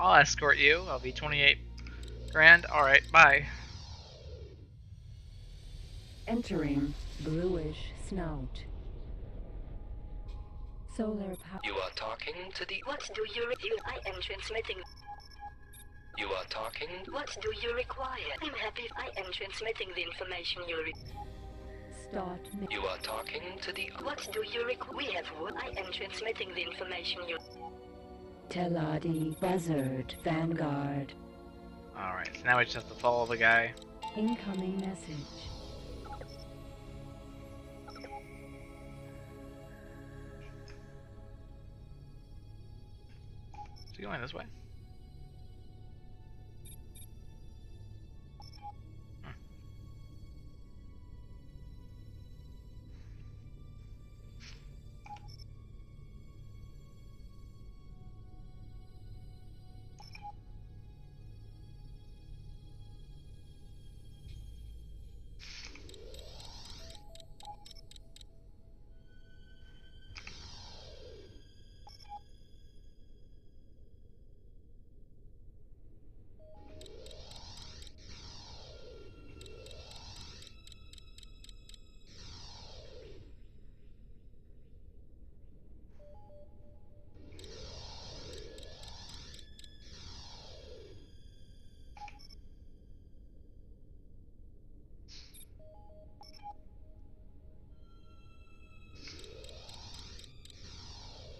I'll escort you. I'll be 28 grand. Alright, bye. Entering bluish snout. Solar power. You are talking to the... What do you I am transmitting. You are talking... What do you require? I'm happy. I am transmitting the information you Start. You are talking to the... What do you require? We have wood. I am transmitting the information you... Teladi Buzzard Vanguard. Alright, so now we just have to follow the guy. Incoming message. Is he going this way?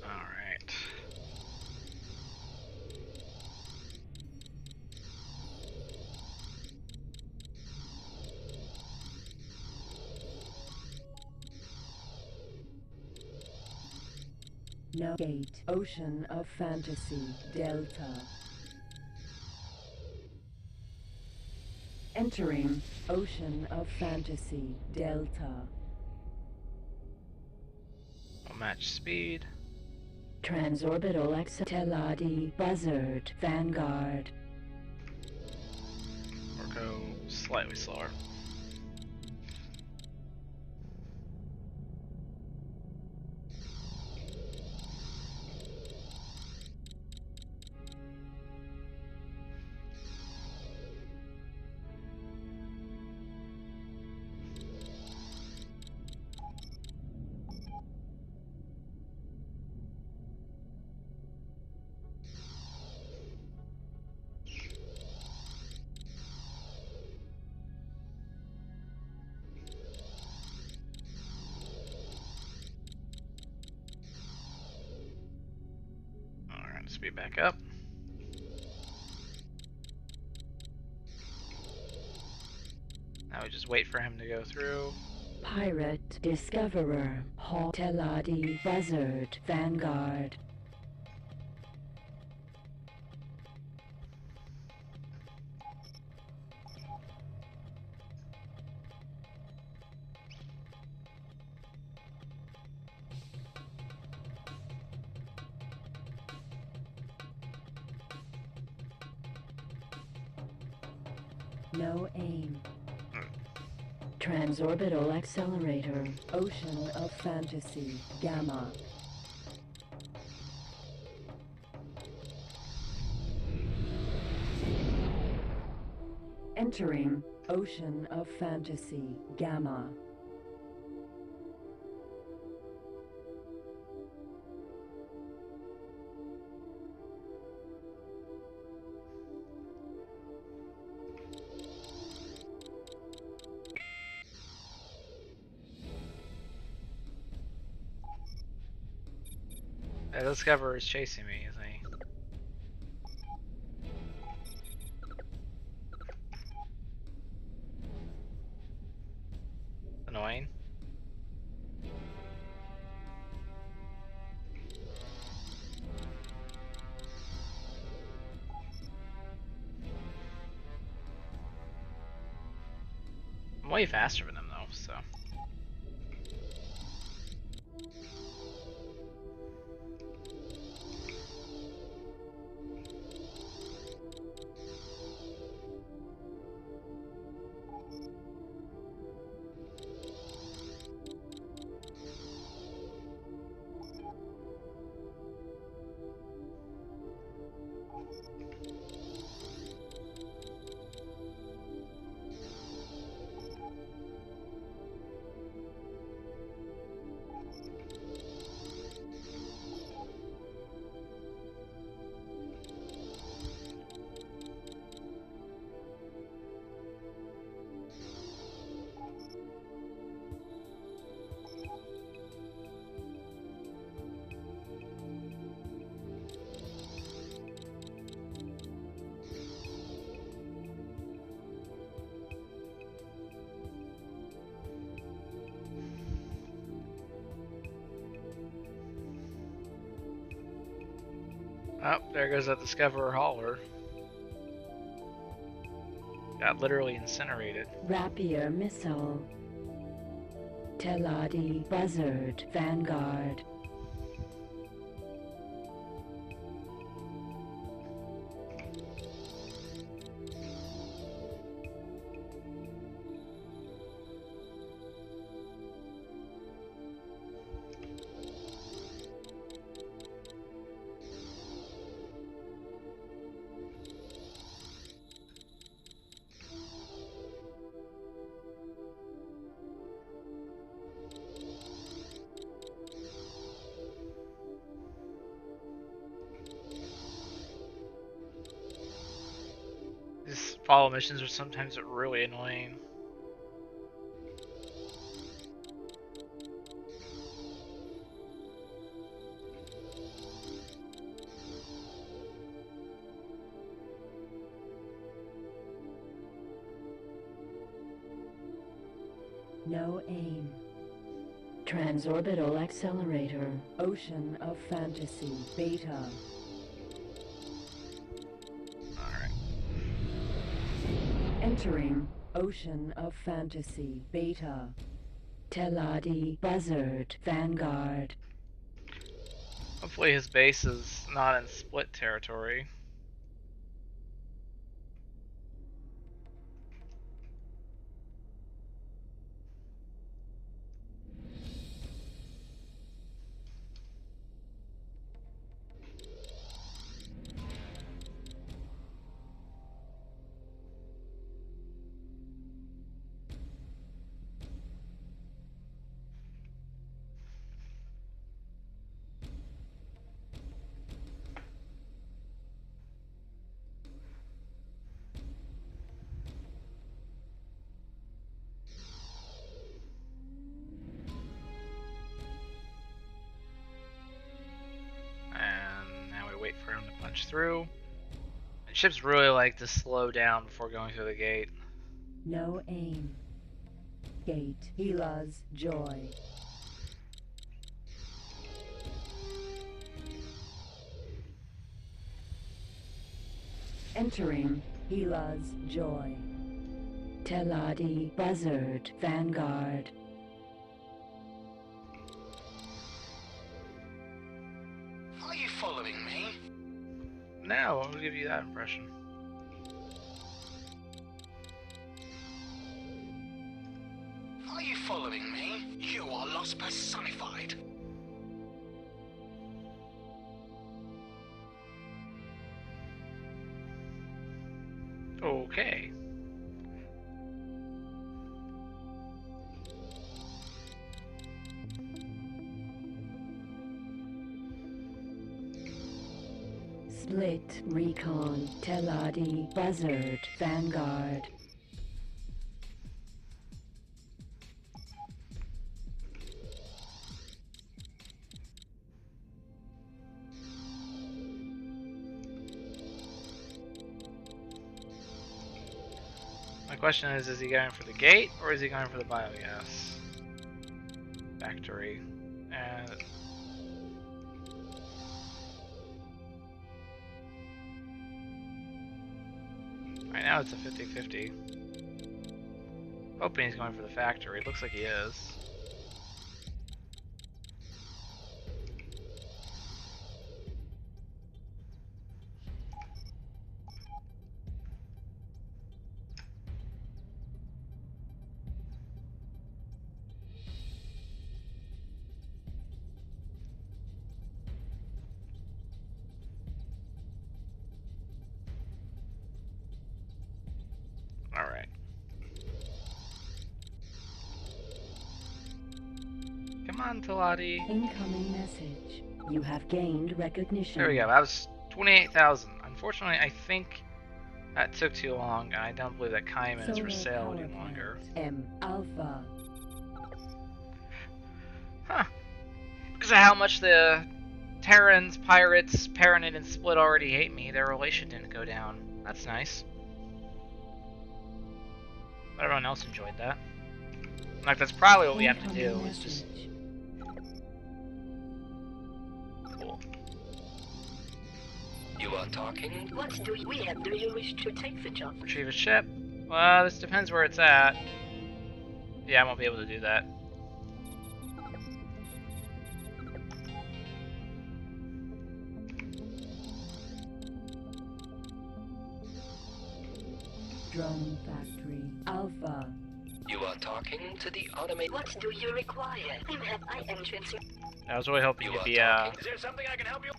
Alright. No gate. Ocean of Fantasy Delta. Entering Ocean of Fantasy Delta. We'll match speed. Transorbital Teladi Buzzard Vanguard. Or go slightly slower. Speed back up. Now we just wait for him to go through. Pirate Discoverer Teladi Buzzard Vanguard. No aim. Transorbital Accelerator, Ocean of Fantasy, Gamma. Entering Ocean of Fantasy, Gamma. The Discoverer is chasing me, isn't he? Annoying. I'm way faster than him though, so. Oh, there goes that Discoverer hauler. Got literally incinerated. Rapier missile. Teladi buzzard. Vanguard. These follow missions are sometimes really annoying. No aim. Transorbital accelerator. Ocean of fantasy. Beta. Alright. Entering Ocean of Fantasy Beta. Teladi Buzzard Vanguard. Hopefully his base is not in split territory. And now we wait for him to punch through. And ships really like to slow down before going through the gate. No aim. Gate. Hila's Joy. Entering Hila's Joy. Teladi Buzzard Vanguard. Are you following me? No, I'll give you that impression. Are you following me? You are lost personified. Okay. Split Recon. Teladi Buzzard Vanguard. My question is he going for the gate or is he going for the biogas factory? And right now it's a 50-50. Hoping he's going for the factory. It looks like he is. Alright. Come on, Talati. Incoming message. You have gained recognition. There we go. That was 28,000. Unfortunately, I think that took too long, and I don't believe that Kaiman is for Solar sale power any longer. plant. M Alpha. Huh. Because of how much the Terrans, Pirates, Paranid, and Split already hate me, their relation didn't go down. That's nice. But everyone else enjoyed that. Like, that's probably what we have to do, Incoming is just... message. Cool. You are talking. What do we have? Do you wish to take the job? Retrieve a ship. Well, this depends where it's at. Yeah, I won't be able to do that. Drone Factory Alpha. You are talking to the automated. What do you require? We have I entrance. I was really hoping You you'd are be talking. Is there something I can help you?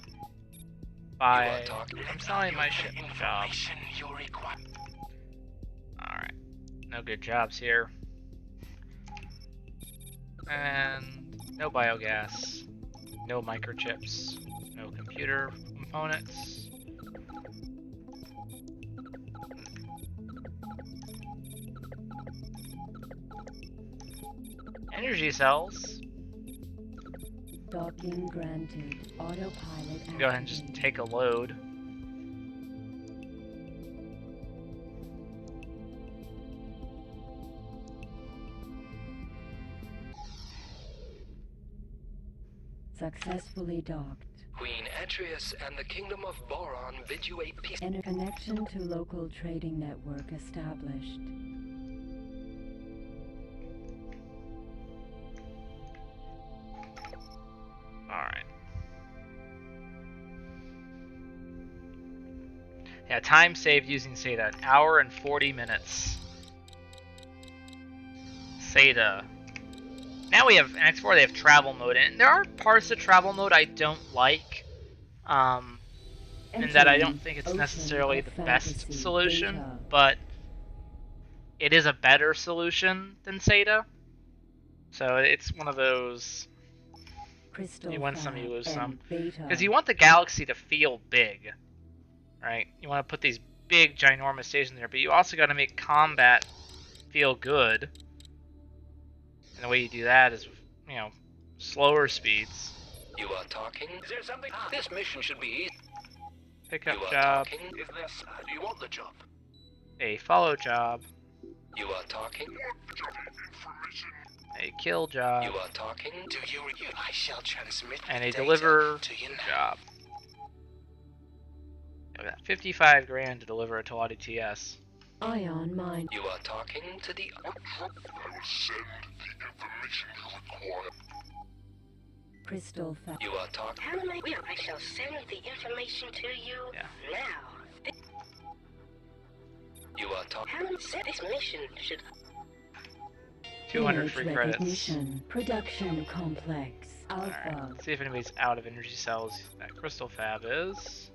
by. You are talking. I'm selling my ship job. Information you require. All right, no good jobs here. And no biogas, no microchips, no computer components. Energy cells. Docking granted. Autopilot. Go ahead and just take a load. Successfully docked. Queen Atreus and the Kingdom of Boron bid you a peace. Connection to local trading network established. Alright. Yeah, time saved using SATA, 1 hour and 40 minutes. SATA. Now we have, in X4 they have travel mode, and there are parts of travel mode I don't like. In that I don't think it's necessarily the best solution, but it is a better solution than SATA. So it's one of those, you win some, you lose some. Because you want the galaxy to feel big, right? You want to put these big, ginormous stations there, but you also got to make combat feel good. And the way you do that is, you know, slower speeds. You are talking. Is there something? This mission should be easy. Pick up You are job, talking. Is this? Do you want the job? a follow job, You are talking. a kill job, You are talking. Do you? I shall transmit and the a data deliver to you now. job. Look at that, 55 grand to deliver it to Lottie TS. Ion mine. You are talking to the. I will send the information you require. Crystal fa- You are talking. How am I? Well, I shall send the information to you Yeah. now. You are talking. How am I? This mission should. 200 Image free credits. recognition. Production complex. Alpha. Alright, let's see if anybody's out of energy cells. That crystal fab is.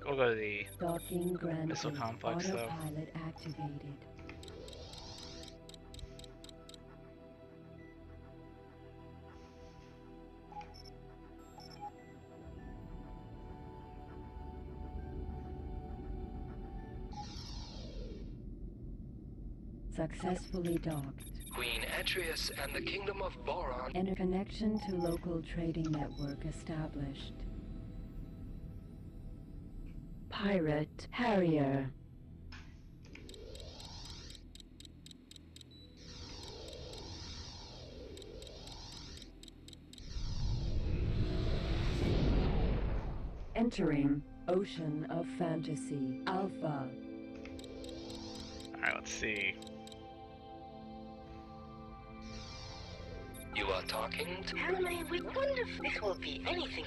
We'll go to the Docking granted. missile complex though. Autopilot activated. Successfully docked. Queen Atreus and the Kingdom of Boron. Connection to local trading network established. Pirate Harrier. Entering Ocean of Fantasy Alpha. Alright, let's see. You are talking to. How am I? We wonder if this will be anything.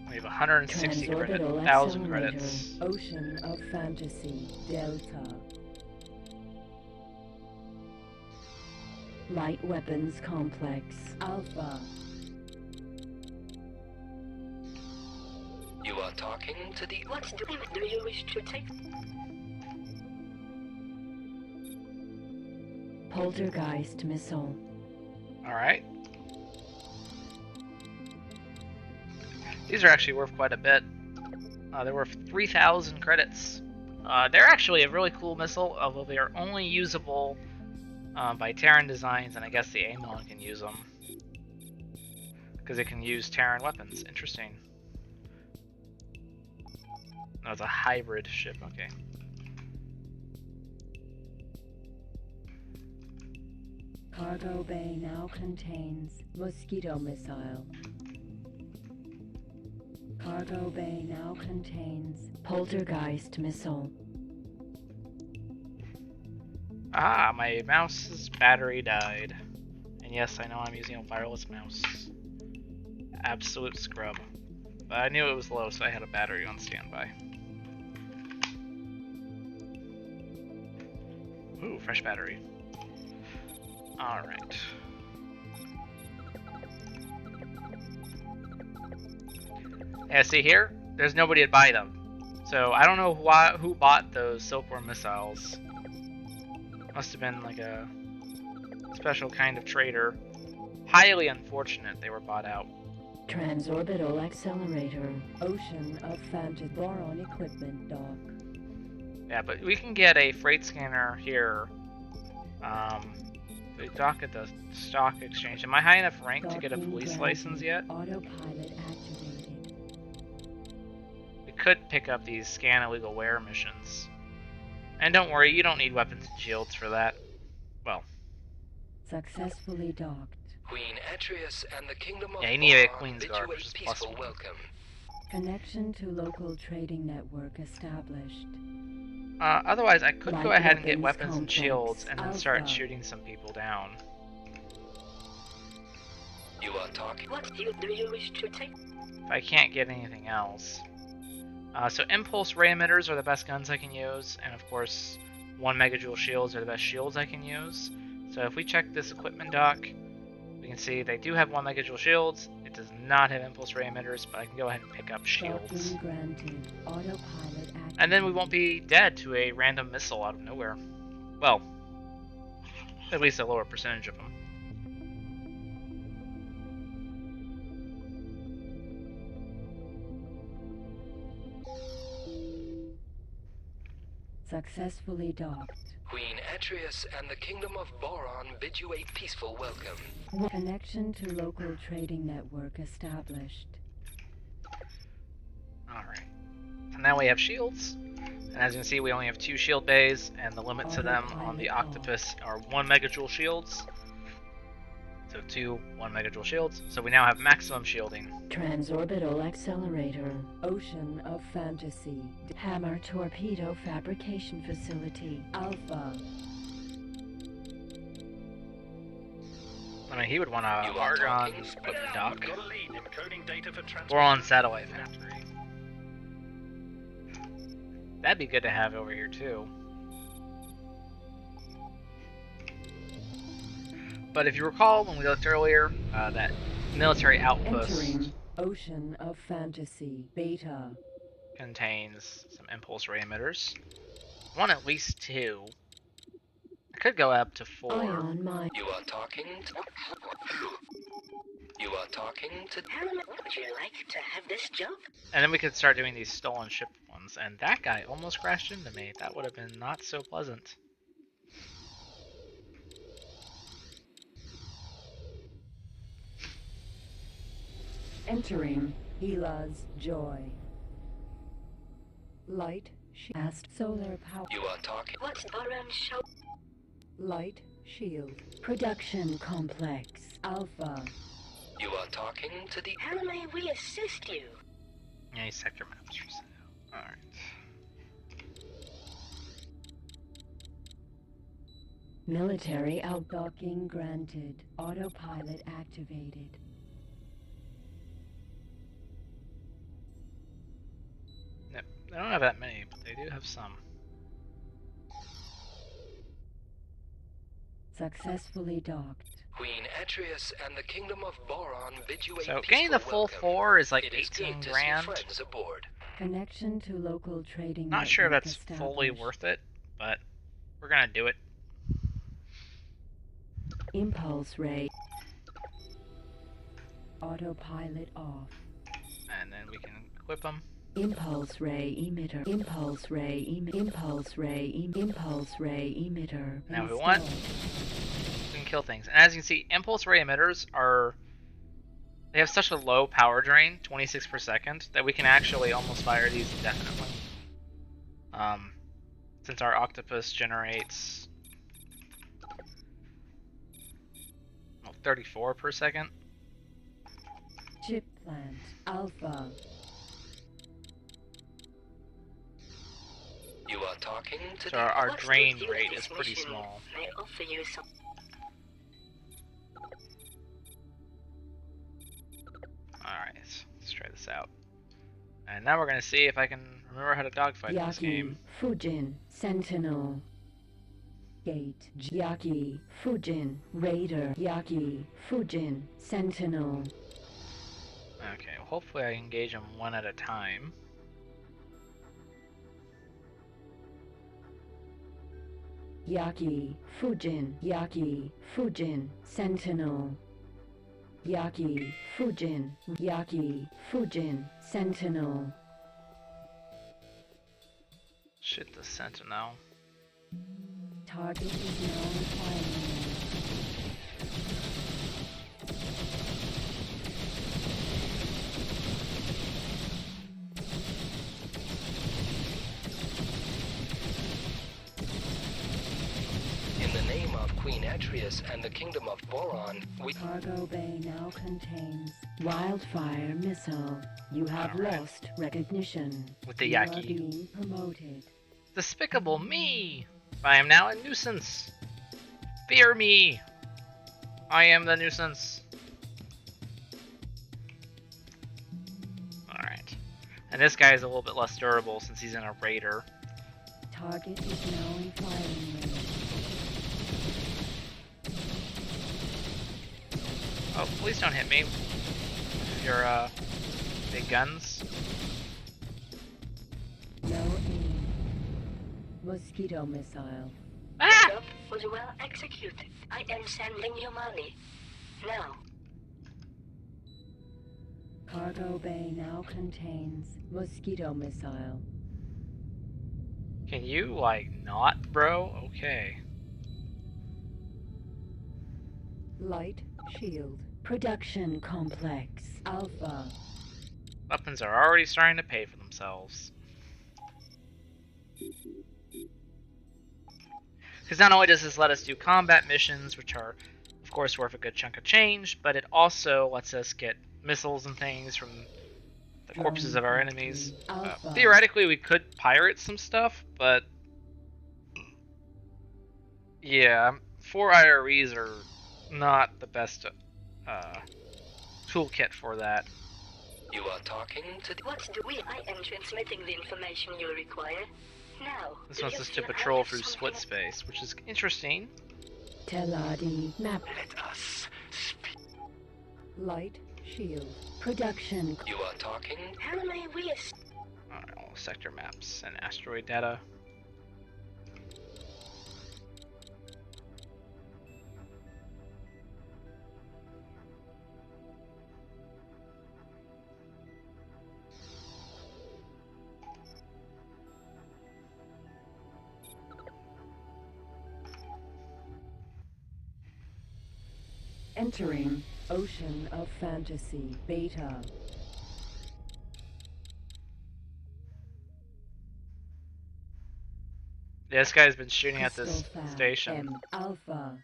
We have 160 Transorbital 1,000 accelerator. credits. Ocean of Fantasy Delta. Light Weapons Complex Alpha. You are talking to the. What do you wish to take? Poltergeist missile. Alright. These are actually worth quite a bit. They're worth 3,000 credits. They're actually a really cool missile, although they are only usable by Terran designs, and I guess the Amon can use them. Because it can use Terran weapons. Interesting. No, it's a hybrid ship, okay. Cargo bay now contains mosquito missile. Cargo bay now contains poltergeist missile. Ah, my mouse's battery died. And yes, I know I'm using a wireless mouse. Absolute scrub. But I knew it was low, so I had a battery on standby. Ooh, fresh battery. Alright. Yeah, see here? There's nobody to buy them. So I don't know who bought those silkworm missiles. Must have been like a special kind of trader. Highly unfortunate they were bought out. Transorbital accelerator. Ocean of Fantasy Boron equipment dock. Yeah, but we can get a freight scanner here. We dock at the stock exchange. Am I high enough rank to get a police license yet? Autopilot activated. We could pick up these scan illegal wear missions. And don't worry, you don't need weapons and shields for that. Well, Successfully docked. Queen Atreus and the Kingdom of yeah, you need a Boron Queen's bid Guard, you which a is peaceful +1. welcome. Connection to local trading network established. Otherwise, I could go Light ahead and get weapons weapons and complex, shields and then start Alpha. shooting some people down. You are talking. What deal do you wish to take? If I can't get anything else. So impulse ray emitters are the best guns I can use, and of course 1 megajoule shields are the best shields I can use. So if we check this equipment dock, we can see they do have 1 megajoule shields. It does not have impulse ray emitters, but I can go ahead and pick up shields. Docking granted. Autopilot activated. And then we won't be dead to a random missile out of nowhere. Well, at least a lower percentage of them. Successfully docked. Queen Atreus and the Kingdom of Boron bid you a peaceful welcome. Connection to local trading network established. Alright. So now we have shields. And as you can see, we only have 2 shield bays, and the limit to them on the Octopus are 1 megajoule shields. So 2 1 megajoule shields. So we now have maximum shielding. Transorbital accelerator. Ocean of Fantasy. Hammer torpedo fabrication facility. Alpha. I mean, he would want a You are Argon talking. equipment dock. Got a lead. Encoding data for transport. Boron satellite factory. That'd be good to have over here too. But if you recall when we looked earlier, that military outpost Entering Ocean of Fantasy. Beta. contains some impulse ray emitters. I want at least 2. I could go up to 4. Ion mine. You are talking to... You are talking to... Terran, would you like to have this job? And then we could start doing these stolen ship ones. And that guy almost crashed into me. That would have been not so pleasant. Entering Hela's Joy. Light Shast solar power. You are talking... What's Boron show? Light shield. Production complex. Alpha. You are talking to the... How may we assist you? Any sector maps for sale. Alright. Military outdocking granted. Autopilot activated. Yep. They don't have that many, but they do have some. Successfully docked. Queen Atreus and the Kingdom of Boron bid you a So peaceful getting the full welcome. 4 is like It is 18 good to see grand. friends aboard. Connection to local trading Not sure if network that's fully established. worth it, but we're gonna do it. Impulse ray. Autopilot off. And then we can equip them. Impulse ray emitter. Impulse ray impulse ray impulse ray emitter. Now if we want, Installed. we can kill things. And as you can see, impulse ray emitters are... They have such a low power drain, 26 per second, that we can actually almost fire these indefinitely. Since our octopus generates 34 per second. Chip plant Alpha. You are talking to So the... our What's drain the deal rate with is this pretty mission? small. May I offer you some... Alright, let's try this out. And now we're gonna see if I can remember how to dogfight in this Yaki game. Fujin Sentinel. Gate Yaki Fujin Raider. Yaki Fujin Sentinel. Okay, well, hopefully I engage them one at a time. Yaki Fujin Sentinel. Yaki Fujin Sentinel. Shit, the Sentinel. Target is now in firing. In the name of Queen Atreus and the Kingdom of Boron, we... Cargo bay now contains wildfire missile. You have Alright. lost recognition. With the You are Yaki. being promoted. Despicable me! I am now a nuisance! Fear me! I am the nuisance! Alright. And this guy is a little bit less durable since he's in a raider. Target is now in firing range. Oh, please don't hit me with your big guns. No aim. Mosquito missile. Ah! Job was well executed. I am sending you money. Now. Cargo bay now contains mosquito missile. Can you, like, not, bro? Okay. Light shield. Production complex. Alpha. Weapons are already starting to pay for themselves. Because not only does this let us do combat missions, which are, of course, worth a good chunk of change, but it also lets us get missiles and things from the corpses of our enemies. Alpha. Theoretically, we could pirate some stuff, but yeah, 4 IREs are not the best toolkit for that. You are talking to the... What do we? I am transmitting the information you require. Now. This do wants you us to feel I patrol have through something- split space, which is interesting. Teladi map. Let us speak. Light shield. Production. You are talking... How may we... Alright, all sector maps and asteroid data. Entering Ocean of Fantasy Beta. This guy's been shooting at this Crystal Fab station. M Alpha.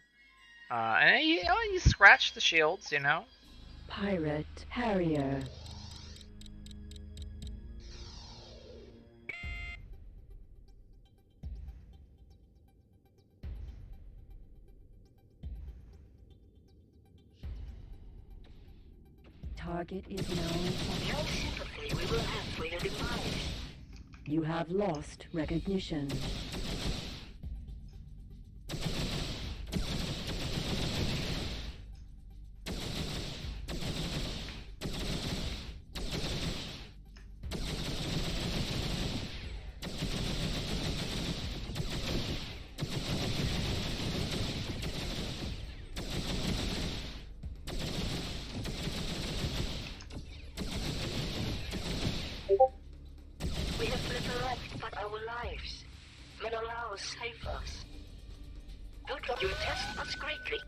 And you scratch the shields, you know? Pirate Harrier. Target is now in fire. No sympathy we will have for your demise. You have lost recognition. We have little left but our lives. But Allah save us. Good luck. You test us greatly.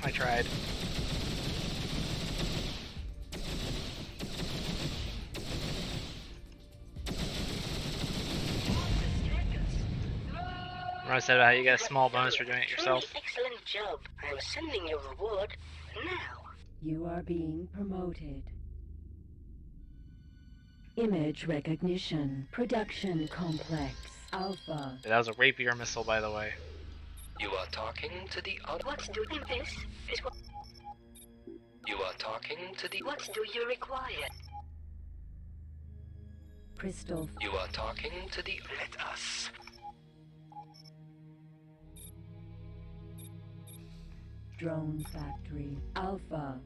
I tried. Remember I said about how you get a small bonus for doing it yourself? Truly excellent job. I am sending your reward now. You are being promoted. Image recognition. Production complex. Alpha. That was a rapier missile, by the way. You are talking to the other. What do you this? Is what? You are talking to the. What do you require? Crystal. You are talking to the. Let us. Drone factory. Alpha.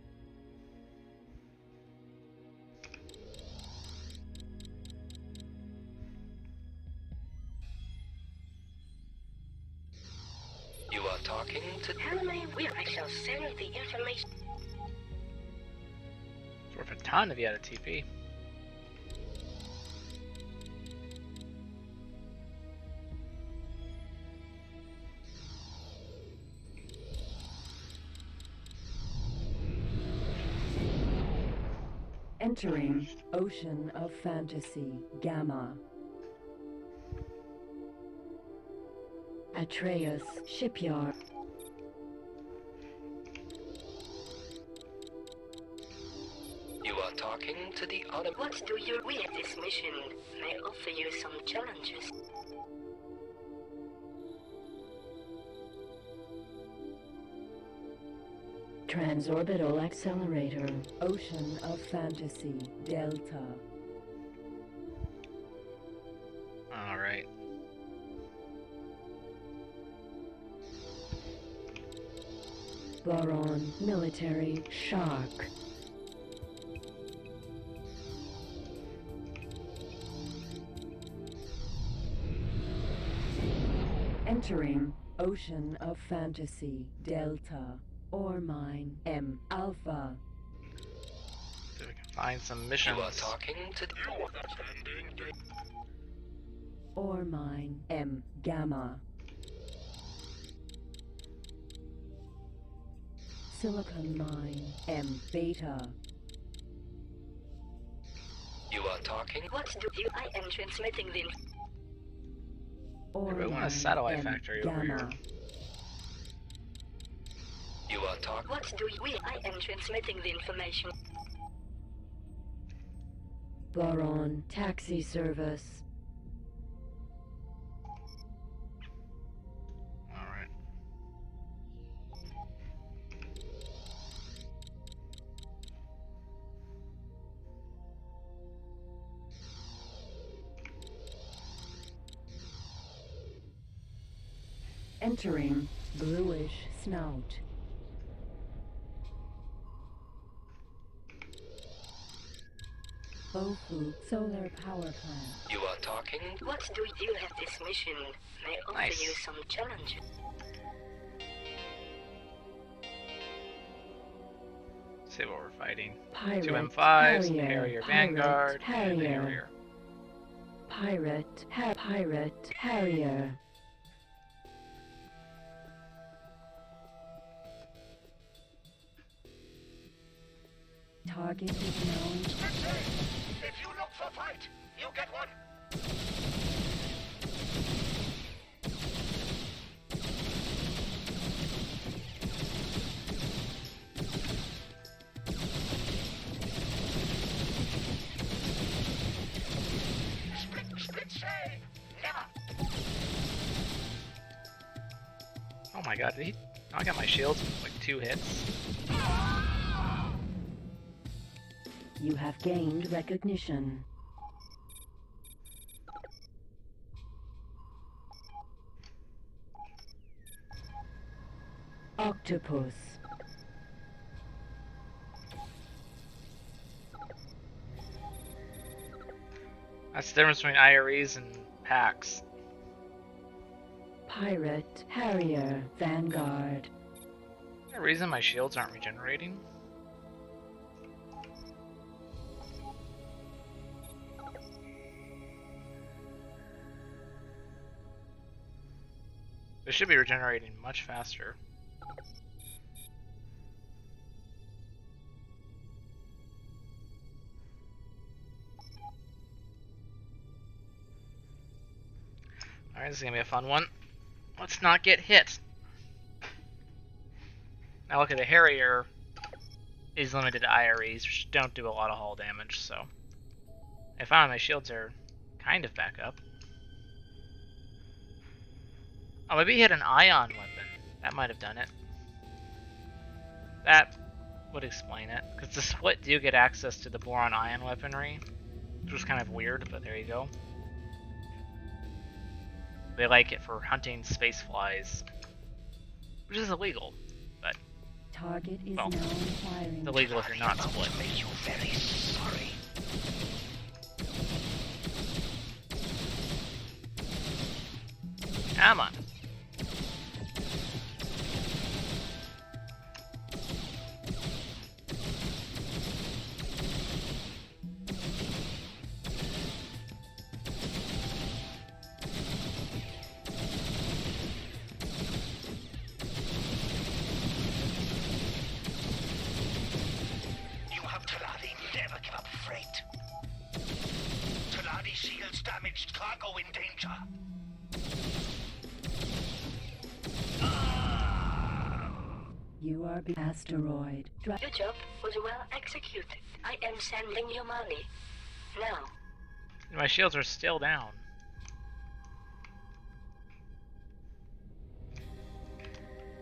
You are talking to. Tell me where I shall send the information. It's worth a ton if you had a TP. Entering Ocean of Fantasy. Gamma. Atreus Shipyard. You are talking to the other. What do you with this mission? May offer you some challenges. Transorbital Accelerator. Ocean of Fantasy. Delta. Alright. Boron Military Shark. Entering Ocean of Fantasy. Delta. Ore Mine M. Alpha. So we can find some missions. You are talking to the. Ore Mine M. Gamma. Silicon Mine M. Beta. You are talking. What do you? I am transmitting the. Ore we want a Mine satellite M. factory over Gamma. here. You are talking. What do you? I am transmitting the information. Boron Taxi Service. Alright. Entering Bluish Snout. Bofu Solar Power Plant. You are talking. What do you have this mission? May offer Nice. you some challenges. See what we're fighting. Pirate 2 M5s, Harrier, Harrier Pirate Vanguard, and Harrier. Harrier. Pirate Harrier. Target is known. If you look for fight, you get one. Split say, never. Oh my god, did he? I got my shields with like 2 hits. You have gained recognition. Octopus. That's the difference between IREs and packs. Pirate Harrier Vanguard. Is there a reason my shields aren't regenerating? They should be regenerating much faster. Alright, this is gonna be a fun one. Let's not get hit. Now look at the Harrier is limited to IREs, which don't do a lot of hull damage, so I found my shields are kind of back up. Oh, maybe he had an ion weapon. That might have done it. That would explain it, because the split do get access to the Boron ion weaponry, which was kind of weird, but there you go. They like it for hunting space flies, which is illegal, but Target is well, now firing. it's illegal if you're not split. Make you very sorry. Come on. You have Taladi. Never give up freight. Taladi shields damaged. Cargo in danger. You are asteroid. Your job was well executed. I am sending you money. Now, My shields are still down.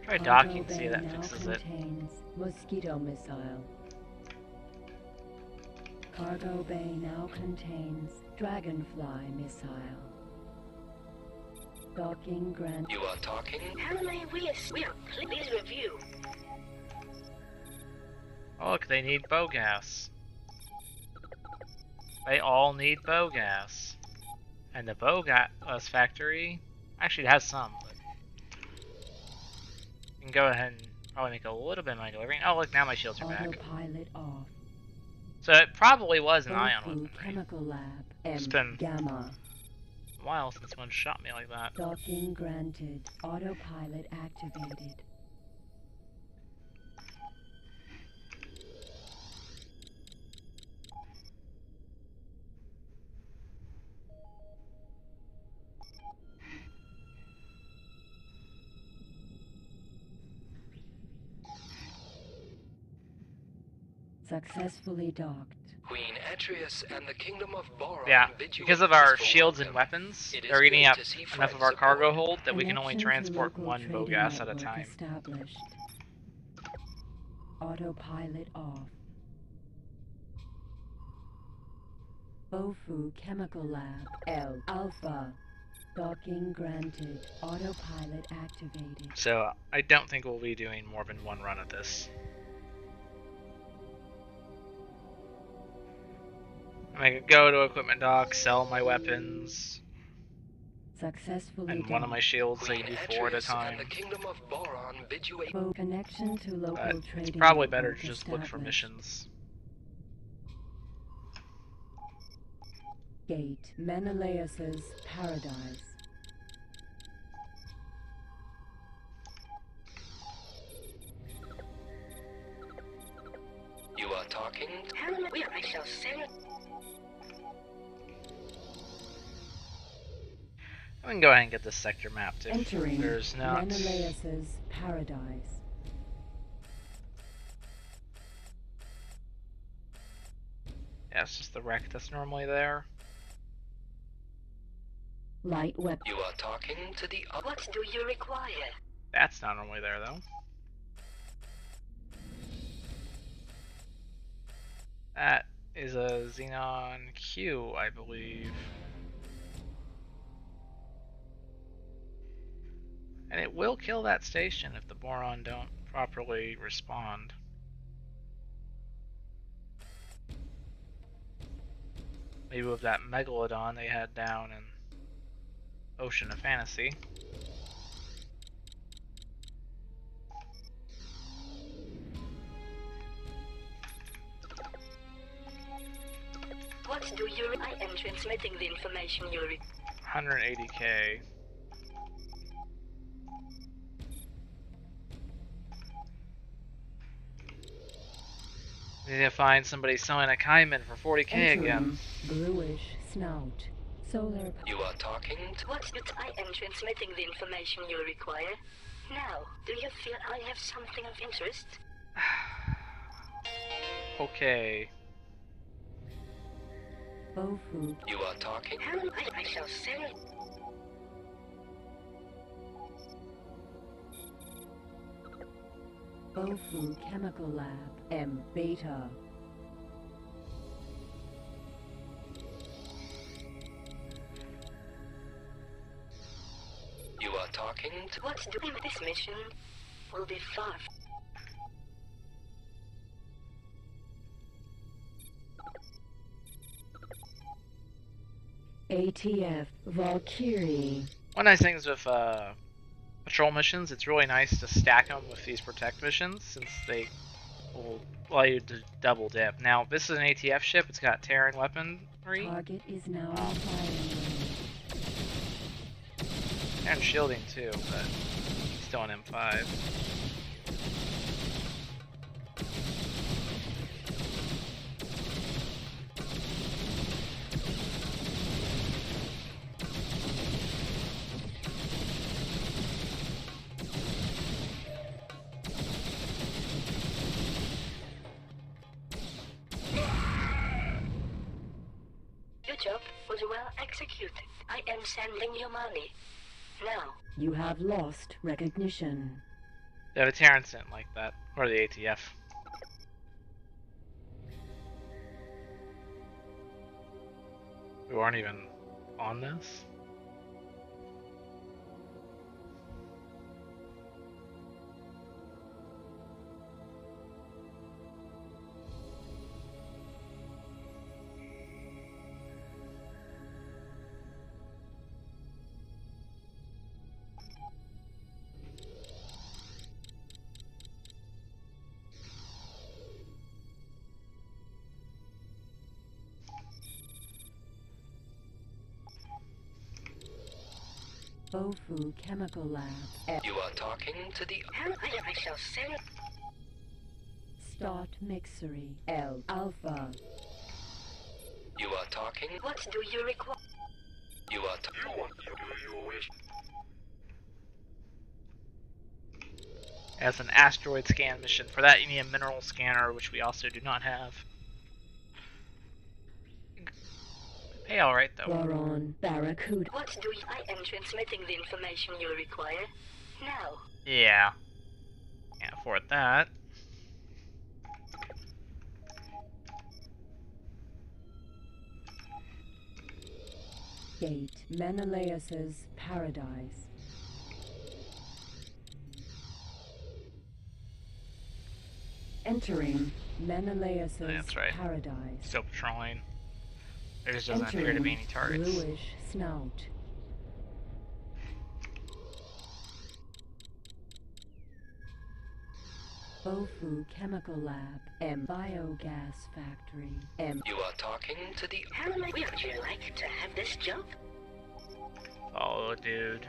Try docking, see if that fixes it. Contains mosquito missile. Cargo bay now contains dragonfly missile. Docking grant. You are talking? how may we please review? Oh, look, they need bow gas. They all need bow gas. And the bow gas factory actually has some, but you can go ahead and probably make a little bit of money delivering. Oh, look, now my shields are back. Autopilot off. So it probably was an ion Bofu weapon, right? chemical lab. It's M been gamma. a while since one shot me like that. Docking granted. Autopilot activated. Successfully docked. Queen Atreus and the Kingdom of Boron Yeah, bid you because a of our peaceful shields and welcome. weapons, It is they're eating good up to see enough of friends our cargo aboard. hold that we can only Connection to transport local one bow trading gas at a network time. Established. Autopilot off. Bofu Chemical Lab. L Alpha. Docking granted. Autopilot activated. So I don't think we'll be doing more than one run at this. I could go to equipment dock, sell my weapons, Successfully and one of my docked. shields so Queen you do 4 at a Atreus time. and the Kingdom of Boron bid you a Bo connection to local But trading it's probably better network to just look for established. missions. Gate Menelaus's Paradise. You are talking? How may I shall send We can go ahead and get this sector mapped if Entering there's not. Menelaus's Paradise. Yeah, it's just the wreck that's normally there. Light weapon. You are talking to the what do you require? That's not normally there though. That is a Xenon Q, I believe. And it will kill that station if the Boron don't properly respond. Maybe with that Megalodon they had down in Ocean of Fantasy. What do you I am transmitting the information you 180k. Need to find somebody selling a Kaiman for 40k again. Bluish snout. Solar. You are talking to... What's it? I am transmitting the information you require. Now, do you feel I have something of interest? Okay. Bofu. You are talking... I shall say. Bofu Chemical Lab. M Beta. You are talking to... What's doing this mission will be far. ATF Valkyrie. One nice thing is with patrol missions, it's really nice to stack them with these protect missions since they will allow you to double dip. Now, this is an ATF ship. It's got Terran weaponry Target is now in firing and shielding too, but still an M5. Your job was well executed. I am sending you money. Now, You have lost recognition. They have a Terran sent like that, or the ATF. Who aren't even on this? Bofu Chemical Lab. You are talking to the... I shall say. Start Mixery. L Alpha. You are talking... What do you require? You are... As an asteroid scan mission. For that, you need a mineral scanner, which we also do not have. Pay alright though. Boron Barracuda. What do you... I am transmitting the information you require. Now, Yeah. Can't afford that. Gate Menelaus's Paradise. Entering Menelaus's That's right. Paradise. Still patrolling. There just doesn't appear to be any targets. Bluish Snout. Bofu Chemical Lab. M Biogas Factory. M You are talking to the... would you like to have this job? Oh, dude.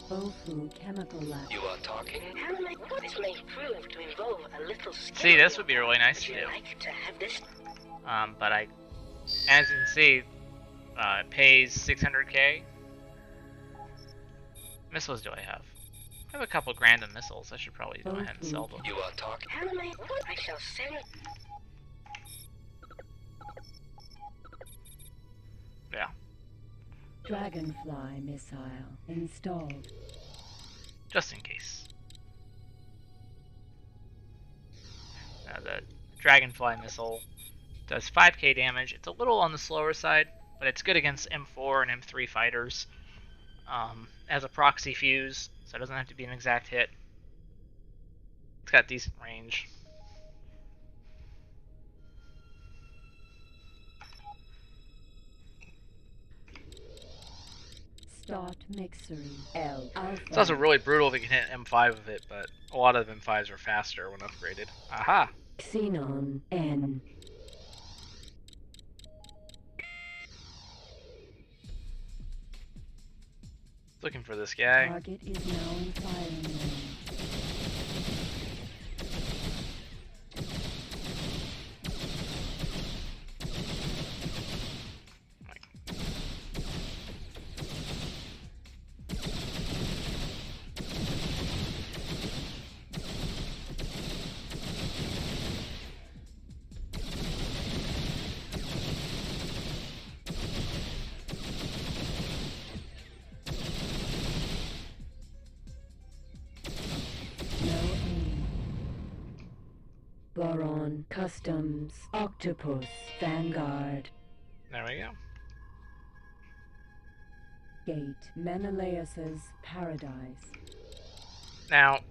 Bofu Chemical Lab. You are talking... This may prove to involve a little skill. See, this would be really nice Would to you do. like to have this? But as you can see, it pays 600k. Missiles do I have? I have a couple grand in missiles. I should probably go ahead and sell them. You are talking... I shall send. Yeah. Dragonfly missile installed. Just in case. Now the Dragonfly missile does 5k damage. It's a little on the slower side, but it's good against M4 and M3 fighters. As a proxy fuse, so it doesn't have to be an exact hit. It's got decent range. Start Mixery. L Alpha. It's also really brutal if you can hit M5 with it, but a lot of M5s are faster when upgraded. Aha! Xenon N. Looking for this guy. Target is now in firing range. Boron, Customs, Octopus, Vanguard. There we go. Gate, Menelaus's Paradise. Now,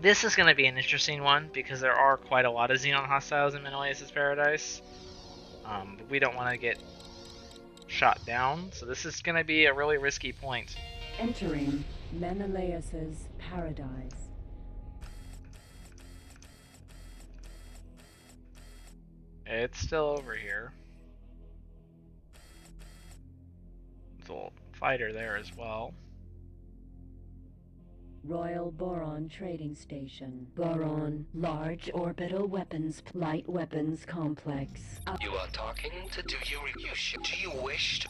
this is going to be an interesting one because there are quite a lot of Xenon hostiles in Menelaus's Paradise. But we don't want to get shot down, so this is going to be a really risky point. Entering Menelaus's Paradise. It's still over here. There's a little fighter there as well. Royal Boron Trading Station. Boron, Large Orbital Weapons, Light Weapons Complex. You are talking to... Do you wish to...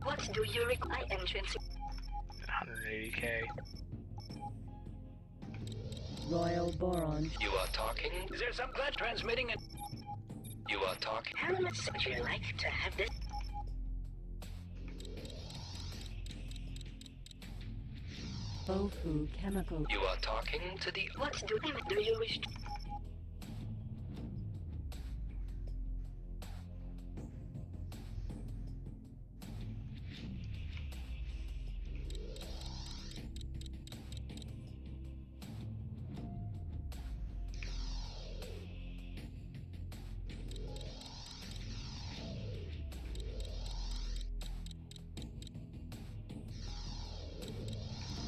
What do you require entrance? 180k. Royal Boron. You are talking... Is there some glad transmitting it? You are talking... How much would you like to have this? Bofu Chemical. You are talking to the... What do you wish to...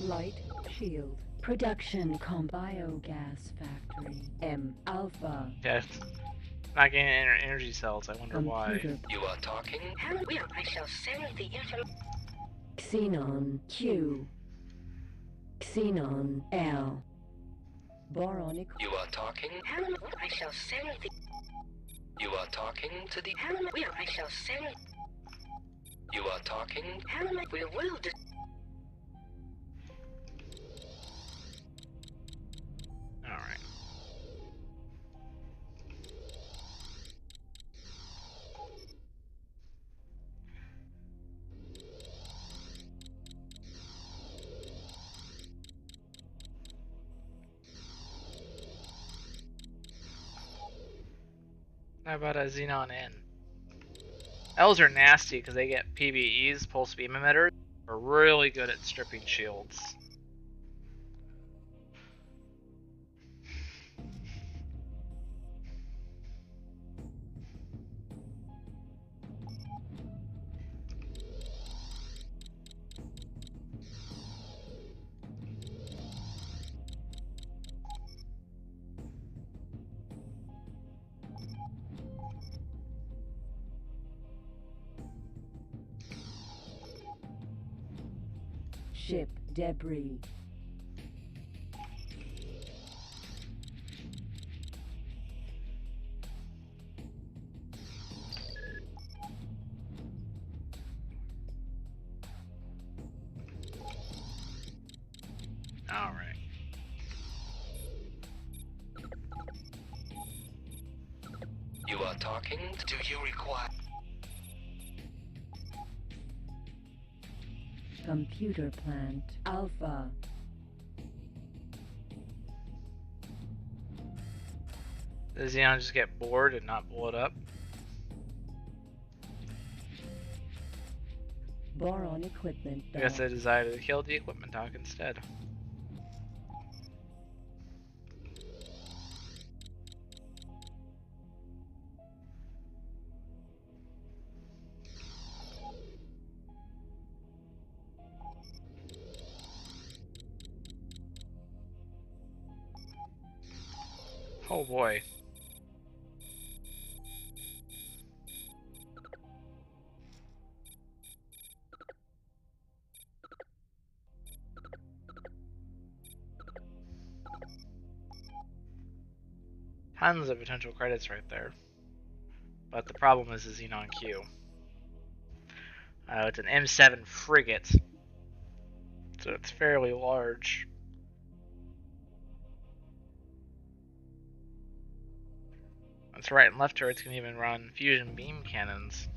Light Shield. Production Biogas Factory. M Alpha. Yeah, it's not getting energy cells. I wonder why. Computer. You are talking... How will I shall send the information? Xenon Q. Xenon L. Boronic. You are talking... How will I shall send the... You are talking to the... How will I shall send... You are talking... How we will do... Alright. How about a Xenon N? L's are nasty because they get PBEs, pulse beam emitters, are really good at stripping shields. Ship debris. All right. You are talking... Do you require... Computer plant. Alpha. Does Xenon just get bored and not blow it up? Boron equipment. I guess they decided to kill the equipment dock instead. Oh boy. Tons of potential credits right there. But the problem is the Xenon Q. It's an M7 frigate. So it's fairly large. Its right and left turrets can even run fusion beam cannons.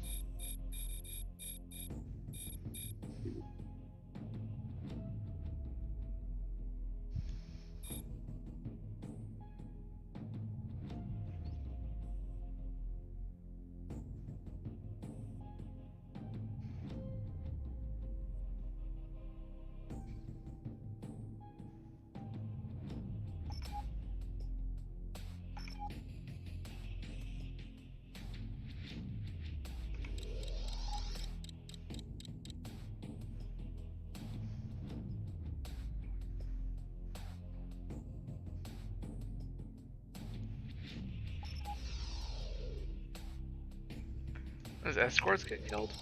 Does escorts get killed?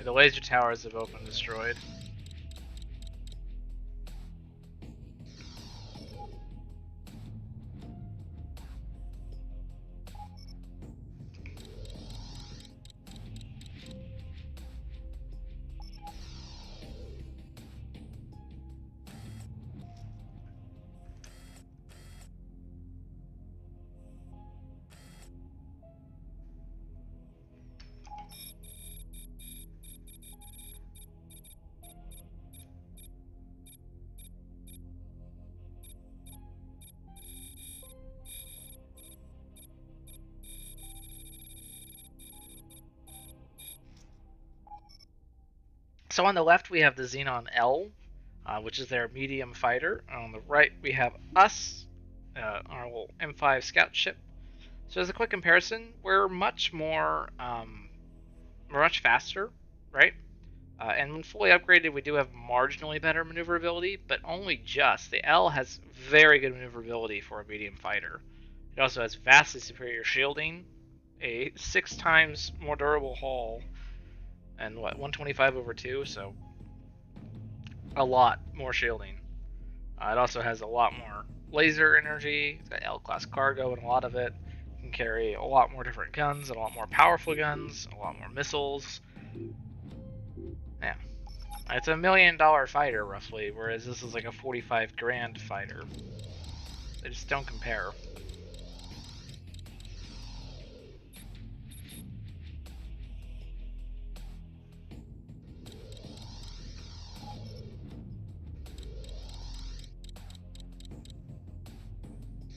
The laser towers have both been destroyed. So on the left we have the Xenon L, which is their medium fighter. On the right we have us, our little M5 scout ship. So as a quick comparison, we're much faster, right? And when fully upgraded, we do have marginally better maneuverability, but only just. The L has very good maneuverability for a medium fighter. It also has vastly superior shielding, a 6 times more durable hull, and 125 over 2, so a lot more shielding. It also has a lot more laser energy. It's got L-class cargo, and a lot of it can carry a lot more different guns, a lot more powerful guns, a lot more missiles. Yeah. It's $1 million fighter, roughly, whereas this is like a 45 grand fighter. They just don't compare.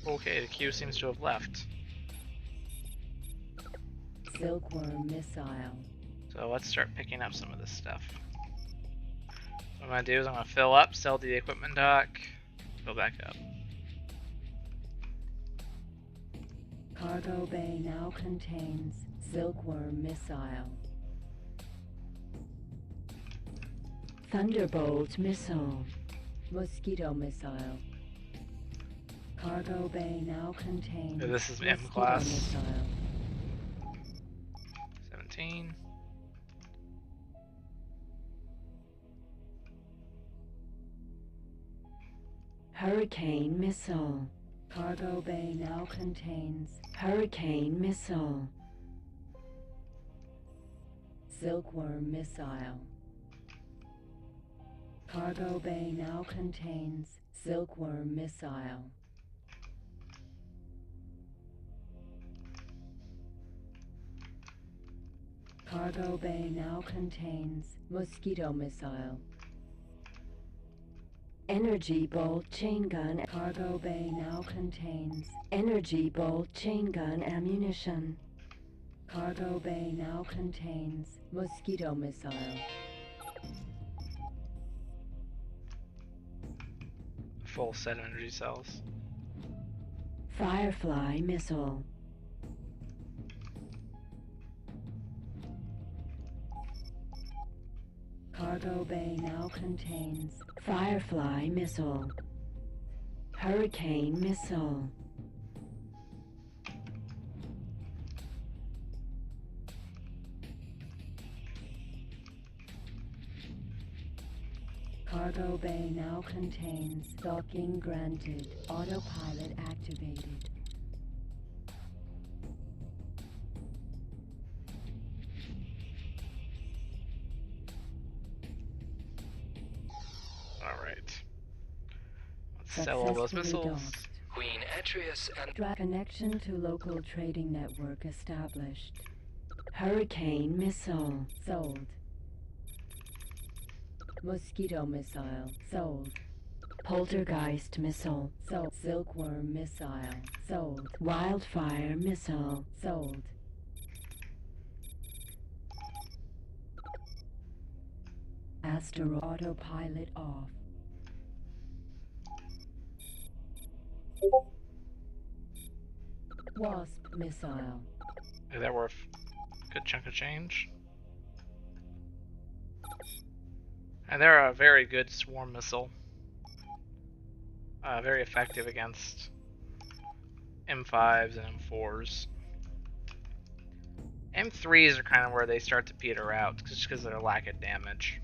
Okay, the queue seems to have left. Silkworm missile. So let's start picking up some of this stuff. What I'm going to do is I'm going to fill up, sell the equipment dock, fill back up. Cargo bay now contains Silkworm missile. Thunderbolt missile. Mosquito missile. Cargo bay now contains This is M Mosquito class. missile. 17. Hurricane missile. Cargo bay now contains Hurricane missile. Silkworm missile. Cargo bay now contains Silkworm missile. Cargo bay now contains Mosquito missile. Energy bolt chain gun. Cargo bay now contains energy bolt chain gun ammunition. Cargo bay now contains Mosquito missile. Full set of energy cells. Firefly missile. Cargo bay now contains Firefly missile. Hurricane missile. Cargo bay now contains docking granted. Autopilot activated. Alright. Let's sell all those Successfully missiles. docked. Queen Atreus and Connection to local trading network established. Hurricane missile sold. Mosquito missile sold. Poltergeist missile sold. Silkworm missile sold. Wildfire missile sold. Asteroid autopilot off. Wasp missile. Is that worth a good chunk of change? And they're a very good swarm missile. Very effective against M5s and M4s. M3s are kind of where they start to peter out, just because of their lack of damage.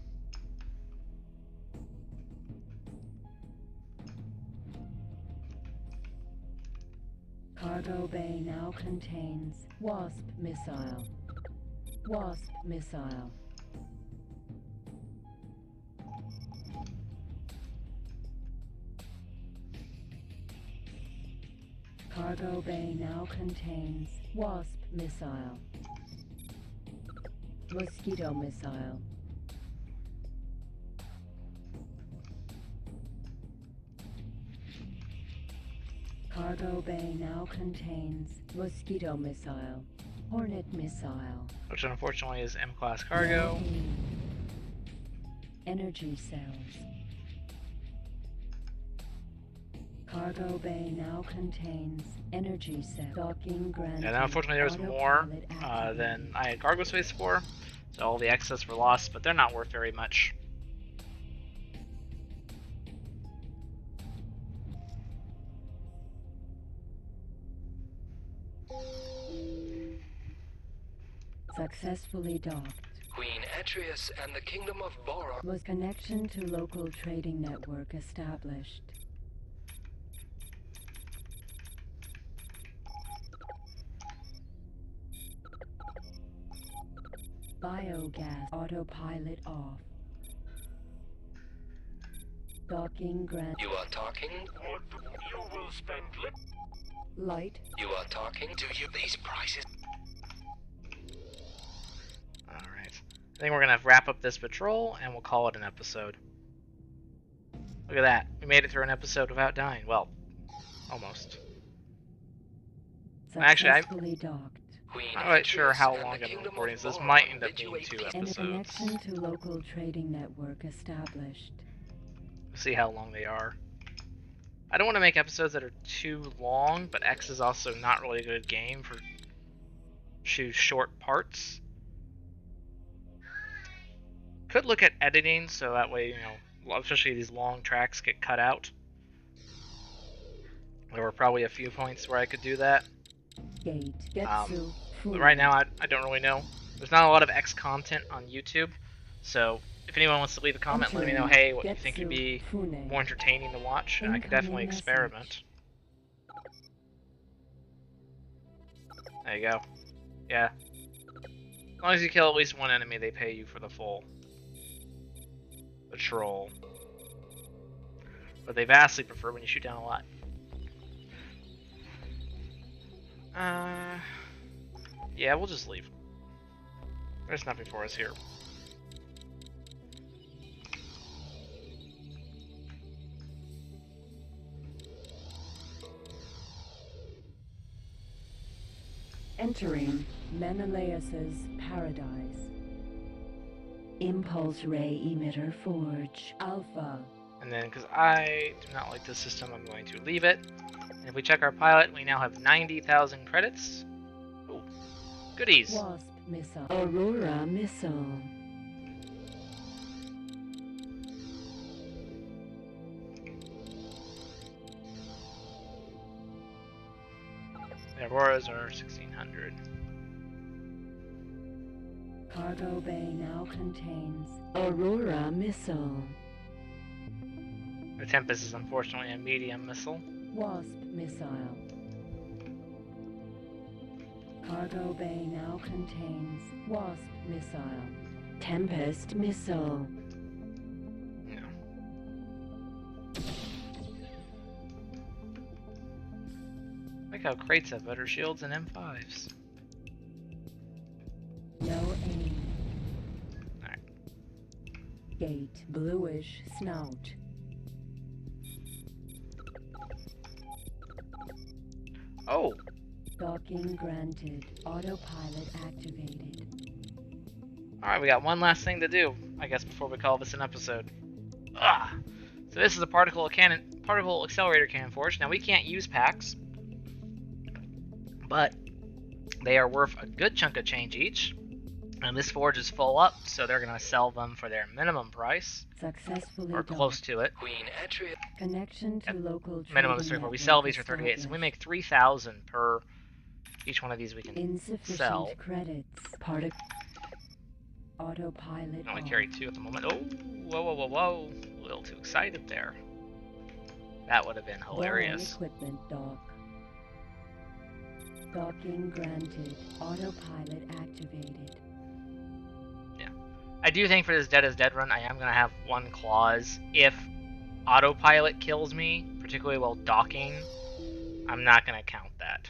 Cargo bay now contains Wasp missile. Wasp missile. Cargo bay now contains Wasp missile. Mosquito missile. Cargo bay now contains Mosquito missile. Hornet missile. Which unfortunately is M-class cargo. Energy cells. Cargo bay now contains energy cell. Docking granted. And unfortunately there was more Autopilot than I had cargo space for, so all the excess were lost, but they're not worth very much. successfully docked. Queen Atreus and the Kingdom of Boron. Was connection to local trading network established. Biogas autopilot off. Docking grant. You are talking? You will spend Light. You are talking? Do you these prices? Alright. I think we're gonna wrap up this patrol and we'll call it an episode. Look at that. We made it through an episode without dying. Well, almost. Actually, Successfully docked. Queen I'm not quite sure Atreus how and long the I'm Kingdom recording, of so this Boron might end up bid you being a 2 peace- And a episodes. connection to local trading network established. We'll see how long they are. I don't want to make episodes that are too long, but X is also not really a good game for short parts. Could look at editing so that way, you know, especially these long tracks get cut out. There were probably a few points where I could do that. Gate. Getsu. But right now, I don't really know. There's not a lot of X content on YouTube, so if anyone wants to leave a comment, let me know, hey, what you think would be more entertaining to watch, and I could definitely experiment. There you go. Yeah. As long as you kill at least one enemy, they pay you for the full patrol. But they vastly prefer when you shoot down a lot. Yeah, we'll just leave. There's nothing for us here. Entering Menelaus's paradise. Impulse ray emitter forge. Alpha. And then, because I do not like this system, I'm going to leave it. And if we check our pilot, we now have 90,000 credits. Ooh, goodies. Wasp missile. Aurora missile. The Auroras are 1,600. Cargo bay now contains Aurora missile. The Tempest is unfortunately a medium missile. Wasp missile. Cargo bay now contains Wasp missile. Tempest missile. No. I like how crates have better shields than M5s. No aim. Alright. Gate bluish snout. Oh! Docking granted. Autopilot activated. Alright, we got one last thing to do, I guess, before we call this an episode. Ah! So this is a particle accelerator cannon forge. Now we can't use packs, but they are worth a good chunk of change each. And this forge is full up, so they're going to sell them for their minimum price, Successfully or close docked. to it. Queen Atria. Connection to local Minimum is trading 34. We network sell these for 38, so we established. make 3,000 per each one of these we can Insufficient sell. credits. Autopilot I only off. carry 2 at the moment. Oh, whoa. A little too excited there. That would have been hilarious. Boron equipment dock. Docking granted. Autopilot activated. I do think for this Dead is Dead run, I am going to have one clause. If autopilot kills me, particularly while docking, I'm not going to count that.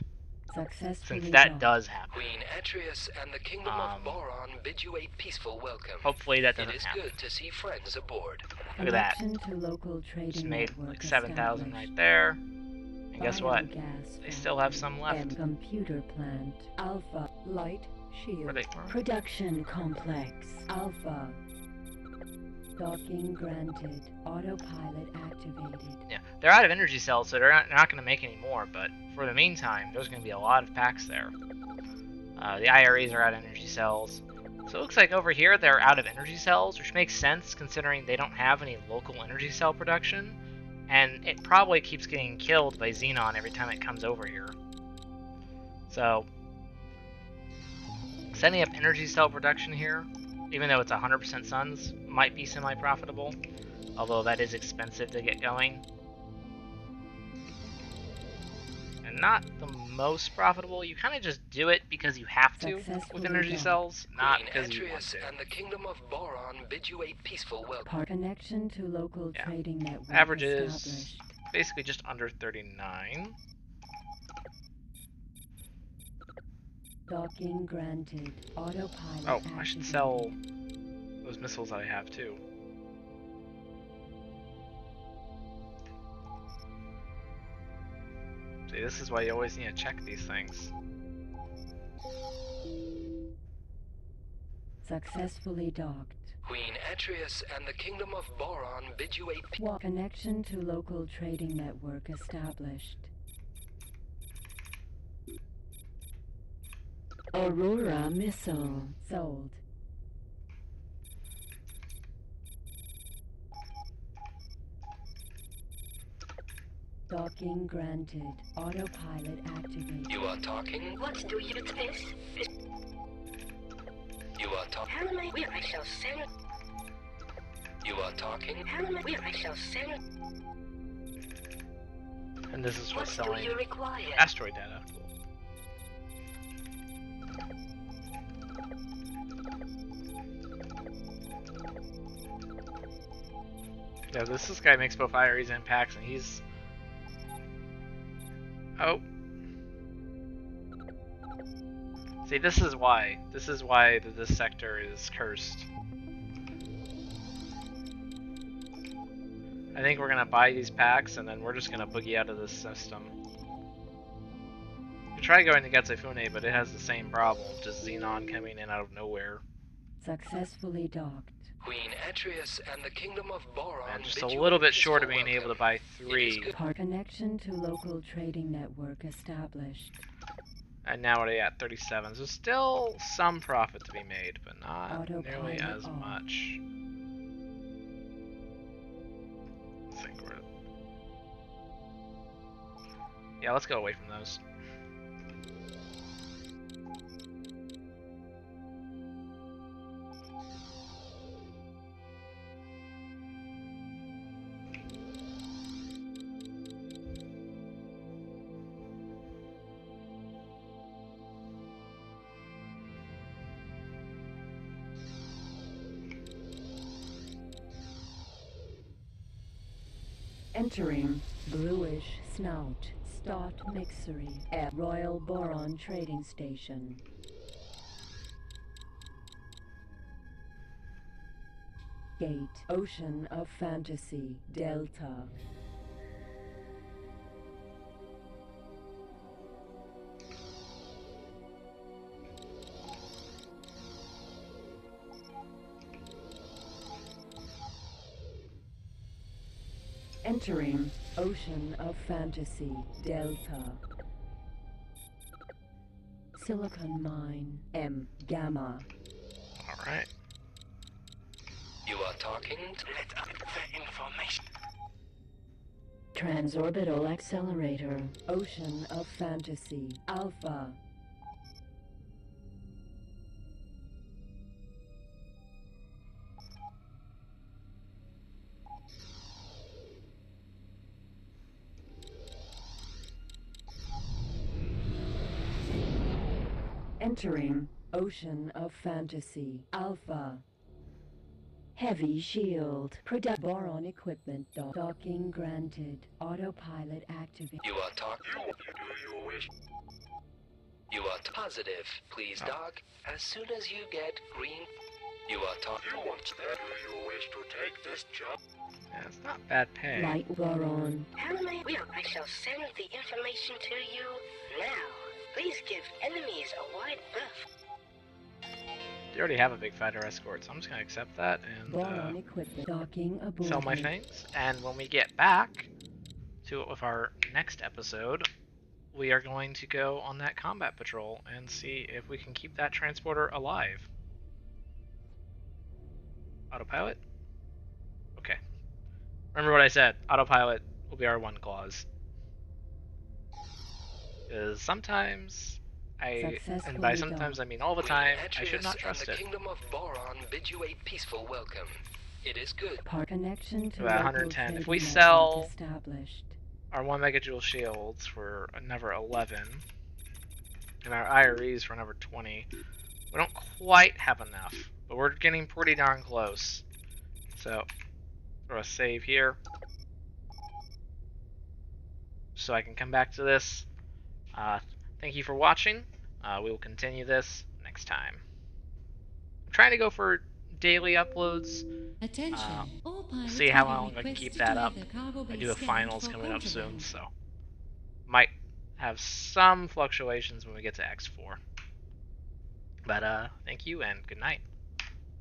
Successfully Since that docked. does happen. Queen Atrius and the Kingdom of Boron bid you a peaceful welcome. Hopefully that It doesn't is happen. good to see friends aboard. Look at that. Connection to local trading Just made network like 7,000 established. right there. And guess what? Biogas They still have factory some left. and computer plant. Alpha light shield. Where they- Production complex. Alpha. Docking granted. Autopilot activated. Yeah, they're out of energy cells, so they're not going to make any more, but for the meantime, there's going to be a lot of packs there. The IRAs are out of energy cells. So it looks like over here they're out of energy cells, which makes sense considering they don't have any local energy cell production, and it probably keeps getting killed by Xenon every time it comes over here. So, setting up energy cell production here, even though it's 100% suns, might be semi-profitable, although that is expensive to get going. And not the most profitable. You kind of just do it because you have to with energy cells, not Queen because you want Atrius to. and the Kingdom of Boron bid you a peaceful welcome. Connection to local Yeah. trading network Average is established. basically just under 39. Docking granted. Autopilot Oh, I should activated. sell those missiles that I have too. See, this is why you always need to check these things. Successfully docked. Queen Atrius and the Kingdom of Boron bid you a Connection to local trading network established. Aurora missile sold. Docking granted. Autopilot activated. You are talking? What do you this? You are talking? Hello, we I shall send. You are talking? Hello, we I shall send. And this is What what's do selling you require? asteroid data. Yeah, this guy makes both IREs and packs, and he's... Oh. See, this is why. This is why this sector is cursed. I think we're gonna buy these packs, and then we're just gonna boogie out of this system. We tried going to Getsefune, but it has the same problem, just Xenon coming in out of nowhere. Successfully docked. Queen Atrius and the Kingdom of Boron And just bid a you little a bit short of peaceful being able to welcome. buy 3. Connection to local trading network established. And now we're at 37. So still some profit to be made, but not nearly Autopilot as on. much. I think we're... Yeah, let's go away from those. Entering bluish snout. Start mixery at Royal Boron Trading Station. Gate. Ocean of Fantasy. Delta. Entering Ocean of Fantasy. Delta. Silicon Mine. M. Gamma. Alright. You are talking to... Let up the information. Transorbital accelerator. Ocean of fantasy. Alpha. Entering Ocean of Fantasy. Alpha. Heavy shield. Boron equipment docking granted. Autopilot activated. You are talking... Do you wish... You are positive. Please dock as soon as you get green. You are talking... You want that? Do you wish to take this job? Yeah, it's not bad pay. Light Boron. I shall send the information to you now. Please give enemies a wide berth. You already have a big fighter escort, so I'm just gonna accept that Boron and equipment docking aboard. sell my things. And when we get back to it with our next episode, we are going to go on that combat patrol and see if we can keep that transporter alive. Autopilot? Okay. Remember what I said. Autopilot will be our one clause. Because sometimes and by sometimes I mean all the time, I should not trust and the it. Kingdom of Boron bid you a peaceful welcome. It is good. Connection to About local 110. If trade we network sell established. our 1 megajoule shields for another 11, and our IREs for another 20, we don't quite have enough, but we're getting pretty darn close. So, throw a save here, so I can come back to this. Thank you for watching. We will continue this next time. I'm trying to go for daily uploads. Attention. All We'll pilots see how may be long I can keep requested that to up. have their cargo I bay do have scanned finals for coming up soon, contraband. so might have some fluctuations when we get to X4. But thank you and good night.